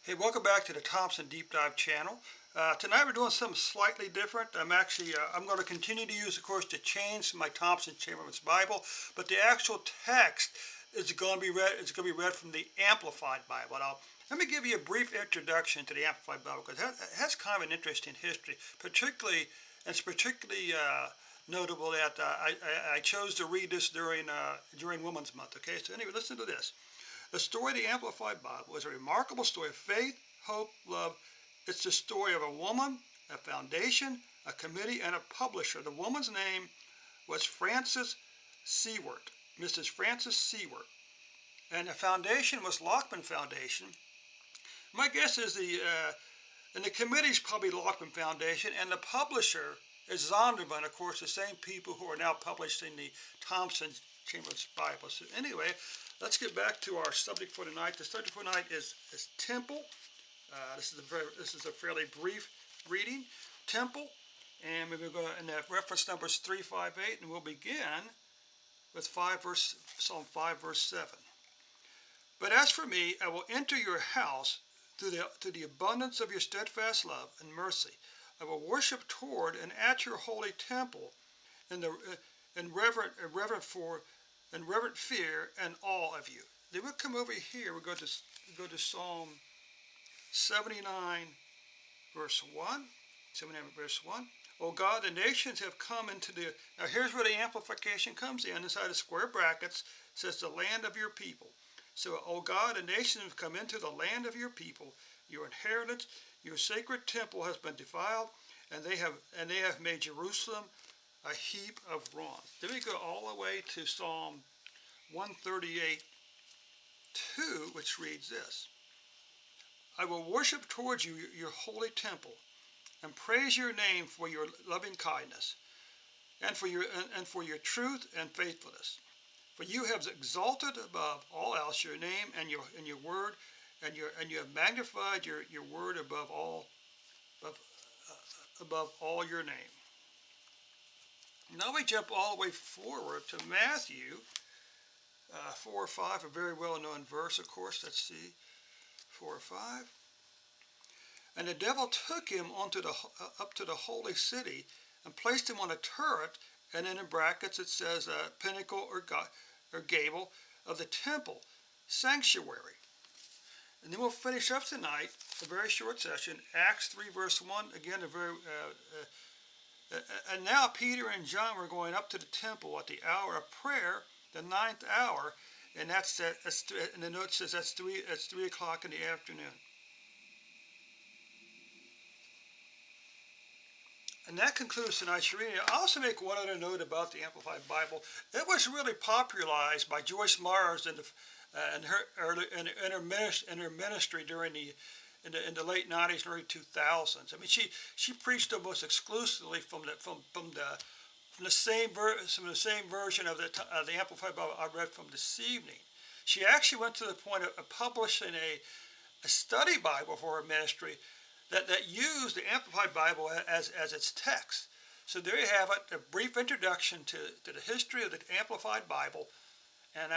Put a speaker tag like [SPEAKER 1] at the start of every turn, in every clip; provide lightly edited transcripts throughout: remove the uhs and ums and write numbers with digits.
[SPEAKER 1] Hey, welcome back to the Thompson Deep Dive channel. Tonight we're doing something slightly different. I'm going to continue to use, of course, the chains from my Thompson Chamberlain's Bible, but the actual text is going to be read. It's going to be read from the Amplified Bible. Now, let me give you a brief introduction to the Amplified Bible because it has kind of an interesting history. It's particularly notable that I chose to read this during Women's Month. Okay, so anyway, listen to this. The story of the Amplified Bible is a remarkable story of faith, hope, love. It's the story of a woman, a foundation, a committee, and a publisher. The woman's name was Frances Seward, Mrs. Frances Seward. And the foundation was Lockman Foundation. My guess is and the committee is probably Lockman Foundation, and the publisher is Zondervan, of course, the same people who are now publishing the Thompson Chamberlain's Bible. So anyway, let's get back to our subject for tonight. The subject for tonight is temple. This is a fairly brief reading. Temple, and we're going to go, and the reference number is 358, and we'll begin with Psalm 5, verse 7. But as for me, I will enter your house through the abundance of your steadfast love and mercy. I will worship toward and at your holy temple in reverent fear and awe of you. Then we'll come over here. We'll go to Psalm 79, verse 1. 79, verse 1. O God, the nations have come into the... Now here's where the amplification comes in. Inside the square brackets says the land of your people. So, O God, the nations have come into the land of your people. Your inheritance, your sacred temple has been defiled, and they have made Jerusalem a heap of ruins. Then we go all the way to Psalm 138, 2, which reads this. I will worship towards you your holy temple, and praise your name for your loving kindness, and for your truth and faithfulness. For you have exalted above all else your name and your word, and you have magnified your word above all your name. Now we jump all the way forward to Matthew 4 or 5, a very well-known verse, of course. Let's see, 4 or 5. And the devil took him up to the holy city and placed him on a turret, and then in brackets it says pinnacle or gable of the temple sanctuary. And then we'll finish up tonight a very short session, Acts 3 verse 1. Again, and now Peter and John were going up to the temple at the hour of prayer, the 9th hour, and and the note says that's 3 o'clock in the afternoon. And that concludes tonight's reading. I'll also make one other note about the Amplified Bible. It was really popularized by Joyce Myers in her ministry during in the late 90s and early 2000s. I mean, she preached almost exclusively from the same version of the Amplified Bible I read from this evening. She actually went to the point of publishing a study Bible for her ministry that used the Amplified Bible as its text. So there you have it, a brief introduction to the history of the Amplified Bible, and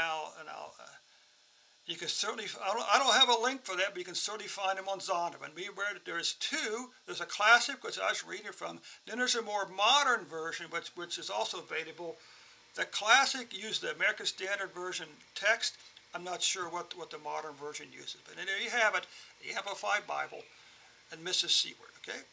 [SPEAKER 1] you can certainly, I don't have a link for that, but you can certainly find them on Zondervan. Be aware that there's two. There's a classic, which I was reading from. Then there's a more modern version, which is also available. The classic used the American Standard Version text. I'm not sure what the modern version uses. But there you have it, the Amplified Bible and Mrs. Seward, okay?